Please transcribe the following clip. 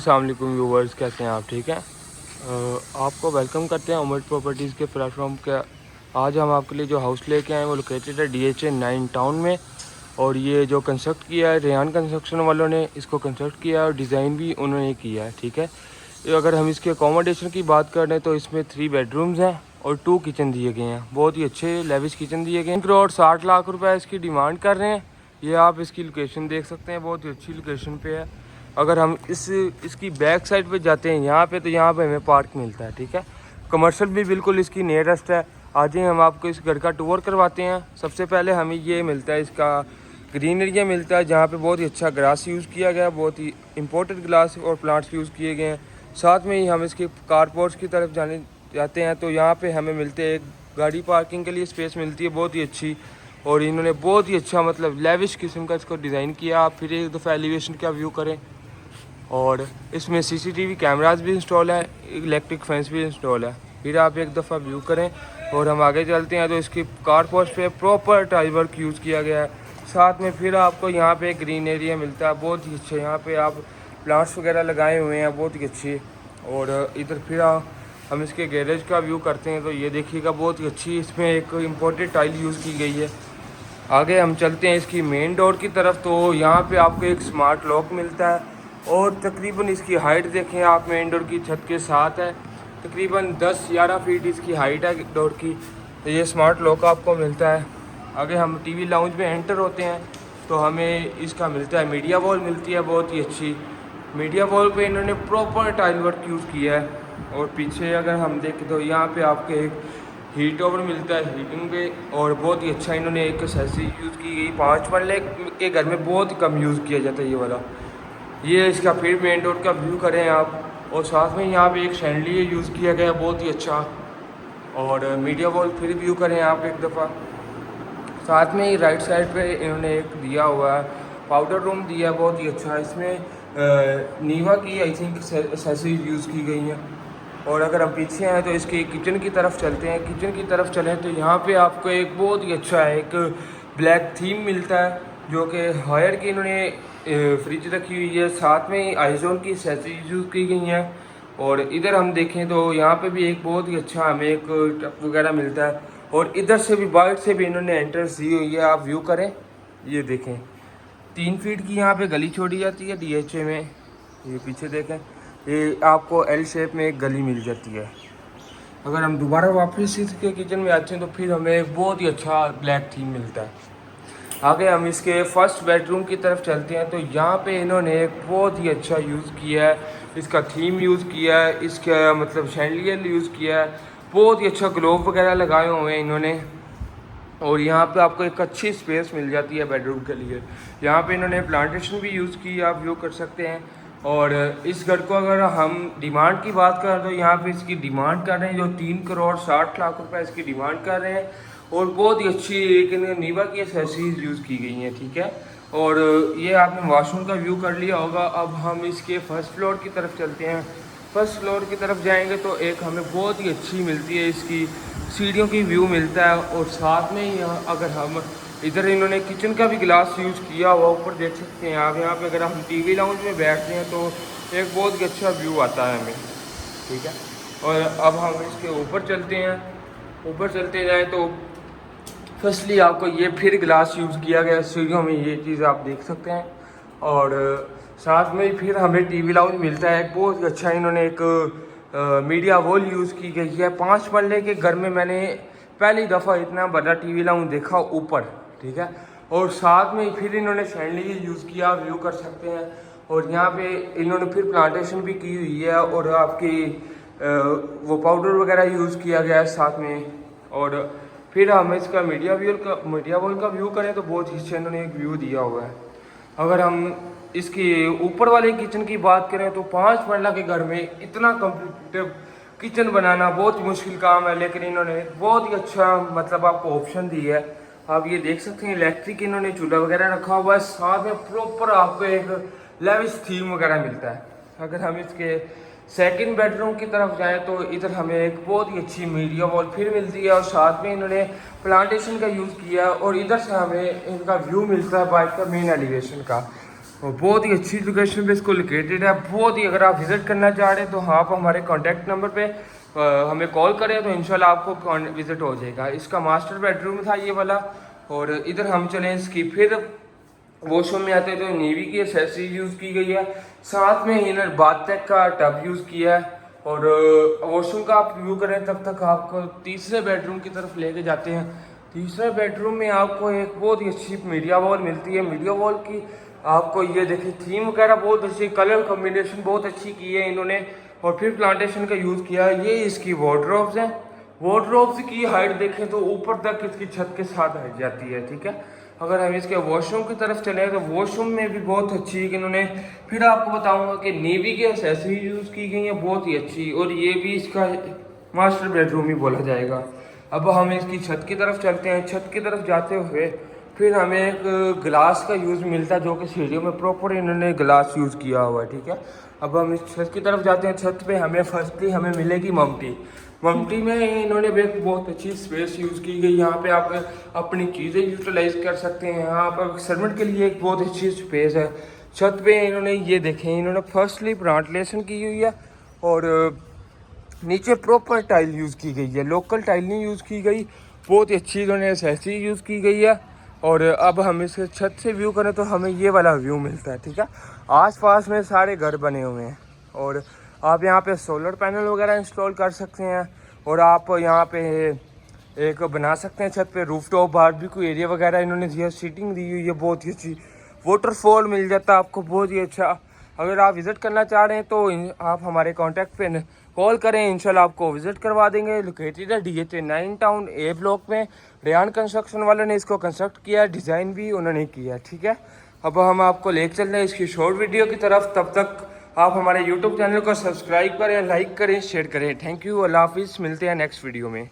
अस्सलाम वालेकुम व्यूवर्स, कैसे हैं आप? ठीक है। आपको वेलकम करते हैं उमर प्रॉपर्टीज़ के प्लेटफॉर्म के। आज हम आपके लिए जो हाउस लेके आए हैं वो लोकेटेड है DHA 9 टाउन में। और ये जो कंस्ट्रक्ट किया है रेहान कंस्ट्रक्शन वालों ने इसको कंस्ट्रक्ट किया है और डिज़ाइन भी उन्होंने किया है। ठीक है। ये अगर हम इसके अकोमोडेशन की बात कर रहे हैं तो इसमें 3 बेडरूम्स हैं और 2 किचन दिए गए हैं। बहुत ही अच्छे लेविश किचन दिए गए हैं। 1 करोड़ 60 लाख रुपए इसकी डिमांड कर रहे हैं। ये आप इसकी लोकेशन देख सकते हैं, बहुत ही अच्छी लोकेशन पे है। अगर हम इसकी बैक साइड पे जाते हैं यहाँ पे, तो यहाँ पे हमें पार्क मिलता है। ठीक है। कमर्शियल भी बिल्कुल इसकी नियरेस्ट है। आज ही हम आपको इस घर का टूर करवाते हैं। सबसे पहले हमें ये मिलता है, इसका ग्रीन एरिया मिलता है जहाँ पे बहुत ही अच्छा ग्रास यूज़ किया गया है, बहुत ही इंपॉर्टेंट ग्लास और प्लांट्स यूज़ किए गए हैं। साथ में ही हम इसके कारपोर्ट्स की तरफ जाते हैं तो यहाँ पे हमें मिलते हैं, गाड़ी पार्किंग के लिए स्पेस मिलती है बहुत ही अच्छी। और इन्होंने बहुत ही अच्छा मतलब लेविश किस्म का इसको डिज़ाइन किया। आप फिर एक दफ़ा एलिवेशन का व्यू करें। और इसमें CCTV कैमरास भी इंस्टॉल है, इलेक्ट्रिक फेंस भी इंस्टॉल है। फिर आप एक दफ़ा व्यू करें और हम आगे चलते हैं तो इसकी कार पोस्ट पे प्रॉपर टाइल वर्क यूज़ किया गया है। साथ में फिर आपको यहाँ पे ग्रीन एरिया मिलता है बहुत ही अच्छा। यहाँ पे आप प्लांट्स वगैरह लगाए हुए हैं बहुत ही अच्छे। और इधर फिर हम इसके गैरेज का व्यू करते हैं तो ये देखिएगा बहुत ही अच्छी इसमें एक इम्पोर्टेड टाइल यूज़ की गई है। आगे हम चलते हैं इसकी मेन डोर की तरफ, तो यहाँ पे आपको एक स्मार्ट लॉक मिलता है। और तकरीबन इसकी हाइट देखें आप, मेन डोर की छत के साथ है, तकरीबन 10-11 फीट इसकी हाइट है डोर की। तो ये स्मार्ट लॉक आपको मिलता है। आगे हम TV लाउंज में एंटर होते हैं तो हमें इसका मिलता है मीडिया वॉल मिलती है बहुत ही अच्छी। मीडिया वॉल पे इन्होंने प्रॉपर टाइल वर्क यूज़ किया है। और पीछे अगर हम देखें तो यहाँ पे आपके एक हीट ओवर मिलता है हीटिंग पे। और बहुत ही अच्छा इन्होंने एक एक्सेसरी यूज़ की गई। 5 मरले के घर में बहुत ही कम यूज़ किया जाता है ये वाला। ये इसका फिर मेन डोर का व्यू करें आप। और साथ में यहाँ पे एक शैंडलियर यूज़ किया गया बहुत ही अच्छा। और मीडिया वॉल फिर व्यू करें आप एक दफ़ा। साथ में ही राइट साइड पे इन्होंने एक दिया हुआ है पाउडर रूम दिया बहुत ही अच्छा। इसमें नीवा की आई थिंक एक्सेसरीज यूज़ की गई हैं। और अगर हम पीछे हैं तो इसके किचन की तरफ चलते हैं। किचन की तरफ चलें तो यहाँ पे आपको एक बहुत ही अच्छा है एक ब्लैक थीम मिलता है जो कि हायर की इन्होंने फ्रिज रखी हुई है। साथ में आइजोन की एक्सेसरीज यूज़ की गई हैं। और इधर हम देखें तो यहाँ पे भी एक बहुत ही अच्छा हमें एक टप वगैरह मिलता है। और इधर से भी बाइट से भी इन्होंने एंट्रेंस दी हुई है, आप व्यू करें ये देखें। 3 फीट की यहाँ पे गली छोड़ी जाती है DHA में। ये पीछे देखें, ये आपको L शेप में एक गली मिल जाती है। अगर हम दोबारा वापस इसके किचन में आते हैं तो फिर हमें एक बहुत ही अच्छा ब्लैक थीम मिलता है। आगे हम इसके फर्स्ट बेडरूम की तरफ चलते हैं तो यहाँ पे इन्होंने एक बहुत ही अच्छा यूज़ किया है, इसका थीम यूज़ किया है, इसका मतलब शैंडलियर यूज़ किया है, बहुत ही अच्छा ग्लोब वगैरह लगाए हुए हैं इन्होंने। और यहाँ पे आपको एक अच्छी स्पेस मिल जाती है बेडरूम के लिए। यहाँ पे इन्होंने प्लांटेशन भी यूज़ की, आप व्यू कर सकते हैं। और इस घर को अगर हम डिमांड की बात करें तो यहाँ पे इसकी डिमांड कर रहे हैं जो 3 करोड़ 60 लाख रुपए इसकी डिमांड कर रहे हैं। और बहुत ही अच्छी एक नीवा की एक्सेसरीज यूज़ की गई हैं। ठीक है। और ये आपने वॉशरूम का व्यू कर लिया होगा। अब हम इसके फर्स्ट फ्लोर की तरफ चलते हैं। फर्स्ट फ्लोर की तरफ जाएंगे तो एक हमें बहुत ही अच्छी मिलती है, इसकी सीढ़ियों की व्यू मिलता है। और साथ में ही अगर हम इधर इन्होंने किचन का भी ग्लास यूज़ किया हुआ ऊपर देख सकते हैं आप। यहाँ पे अगर हम TV लाउंज में बैठते हैं तो एक बहुत ही अच्छा व्यू आता है हमें। ठीक है। और अब हम इसके ऊपर चलते हैं। ऊपर चलते जाएँ तो फर्स्टली आपको ये फिर ग्लास यूज़ किया गया सीढ़ियों में, ये चीज़ आप देख सकते हैं। और साथ में फिर हमें TV लाउंज मिलता है बहुत अच्छा। इन्होंने एक मीडिया वॉल यूज़ की गई है। 5 मरले के घर में मैंने पहली दफ़ा इतना बड़ा TV लाउंज देखा ऊपर। ठीक है। और साथ में फिर इन्होंने शैंडलियर यूज़ किया, व्यू कर सकते हैं। और यहाँ पे इन्होंने फिर प्लांटेशन भी की हुई है और आपकी वो पाउडर वगैरह यूज़ किया गया है साथ में। और फिर हम इसका मीडिया वॉल का व्यू करें तो बहुत ही अच्छा इन्होंने एक व्यू दिया हुआ है। अगर हम इसके ऊपर वाले किचन की बात करें तो 5 मरला के घर में इतना कम्प्लीटेड किचन बनाना बहुत मुश्किल काम है, लेकिन इन्होंने बहुत ही अच्छा मतलब आपको ऑप्शन दी है। आप ये देख सकते हैं इलेक्ट्रिक इन्होंने चूल्हा वगैरह रखा हुआ है। साथ में प्रॉपर आपको एक लेविश थीम वगैरह मिलता है। अगर हम इसके सेकंड बेडरूम की तरफ जाएं तो इधर हमें एक बहुत ही अच्छी मीडिया वॉल फिर मिलती है। और साथ में इन्होंने प्लांटेशन का यूज़ किया और इधर से हमें इनका व्यू मिलता है बाइक का मेन एलिवेशन का। और बहुत ही अच्छी लोकेशन पे इसको लोकेटेड है। बहुत ही, अगर आप विज़िट करना चाह रहे हैं तो आप हमारे कॉन्टैक्ट नंबर पे हमें कॉल करें तो इंशाल्लाह आपको विज़िट हो जाएगा। इसका मास्टर बेडरूम था ये वाला। और इधर हम चलें इसकी फिर वॉशरूम में आते हैं तो नेवी की एसेसरी यूज़ की गई है, साथ में इनर बाथ का टब यूज़ किया है। और वॉशरूम का आप व्यू करें तब तक आपको तीसरे बेडरूम की तरफ लेके जाते हैं। तीसरे बेडरूम में आपको एक बहुत ही अच्छी मीडिया वॉल मिलती है। मीडिया वॉल की आपको ये देखिए थीम वगैरह बहुत अच्छी, कलर कॉम्बिनेशन बहुत अच्छी की है इन्होंने। और फिर प्लांटेशन का यूज़ किया है। ये इसकी वार्डरोब्स हैं। वार्डरोब्स की हाइट देखें तो ऊपर तक इसकी छत के साथ हाइट जाती है, ठीक है। अगर हम इसके वॉशरूम की तरफ चले तो वॉशरूम में भी बहुत अच्छी इन्होंने, फिर आपको बताऊंगा कि नेवी की एसेसरी यूज़ की गई है बहुत ही अच्छी। और ये भी इसका मास्टर बेडरूम ही बोला जाएगा। अब हम इसकी छत की तरफ चलते हैं। छत की तरफ जाते हुए फिर हमें एक ग्लास का यूज़ मिलता है, जो कि सीढ़ियों में प्रॉपर इन्होंने ग्लास यूज़ किया हुआ है, ठीक है। अब हम इस छत की तरफ जाते हैं। छत पे हमें फर्स्टली हमें मिलेगी ममटी। ममटी में इन्होंने भी एक बहुत अच्छी स्पेस यूज़ की गई। यहाँ पे आप अपनी चीज़ें यूटिलाइज कर सकते हैं। यहाँ पर सर्वेंट के लिए एक बहुत अच्छी स्पेस है। छत पे इन्होंने ये देखें, इन्होंने फर्स्टली प्लांटेशन की हुई है। और नीचे प्रॉपर टाइल यूज़ की गई है, लोकल टाइल नहीं यूज़ की गई। बहुत ही अच्छी इन्होंने एसेसरी यूज़ की गई है। और अब हम इसे छत से व्यू करें तो हमें ये वाला व्यू मिलता है, ठीक है। आसपास में सारे घर बने हुए हैं। और आप यहाँ पे सोलर पैनल वगैरह इंस्टॉल कर सकते हैं। और आप यहाँ पे एक बना सकते हैं छत पे रूफटॉप बारबेक्यू एरिया वगैरह इन्होंने दिया, सीटिंग दी हुई है बहुत ही अच्छी। वाटरफॉल मिल जाता है आपको बहुत ही अच्छा। अगर आप विज़िट करना चाह रहे हैं तो आप हमारे कॉन्टैक्ट पे कॉल करें, इंशाल्लाह आपको विज़िट करवा देंगे। लोकेटेड है DHA 9 टाउन A ब्लॉक में। रेयान कंस्ट्रक्शन वाले ने इसको कंस्ट्रक्ट किया है, डिज़ाइन भी उन्होंने किया है, ठीक है। अब हम आपको लेकर चल रहे हैं इसकी शॉर्ट वीडियो की तरफ। तब तक आप हमारे यूट्यूब चैनल को सब्सक्राइब करें, लाइक करें, शेयर करें। थैंक यू, अल्लाह हाफिज़। मिलते हैं नेक्स्ट वीडियो में।